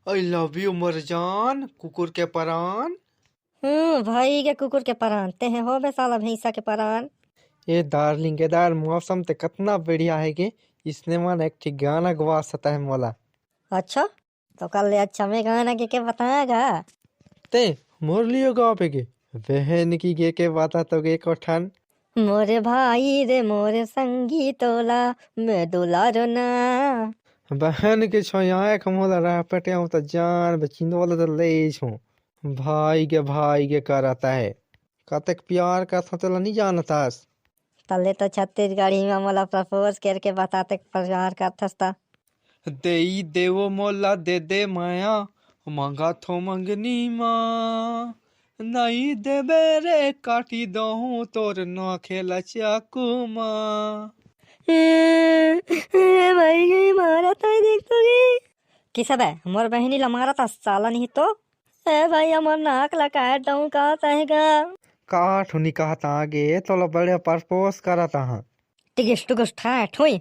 I love you Marjan कुकुर के परान। भाई के कुकुर के परान ते हैं हो बे साला भैंसा के परान। ये डार्लिंग के दार मौसम ते कितना बढ़िया है कि इसने मन एक ठीक गाना गवा सकता है मोला। अच्छा तो कल अच्छा मैं गाना के बताएगा। ते मोर लियो गाँव पे के बहन की के बाता तो के कोठन। मोरे भाई रे मोरे संगी तोला मैं दुलारो ना। बहन के छो यहाँ एक मोला रह पटे हूँ तो जान बचिंदो वाला तो ले छो। भाई के करता है कतक प्यार का तो नहीं जानतास। तले तो छत्तीसगढ़ी में मोला प्रपोज करके बताते प्यार का थस्ता। देई देवो मोला दे दे माया मांगा थो मंगनी माँ नहीं देबे रे काटी दहूं तोर न खेला चाकू माँ। भाई के मारा था देख तो किस बे मोर बहनी ला मारा था साला नहीं तो। ए भाई हमर नाक ला काट दऊं का चाहेगा। काठ निकाह आगे तो बड़े परपोस करा था। टिगिस टुगुस ठा ठोई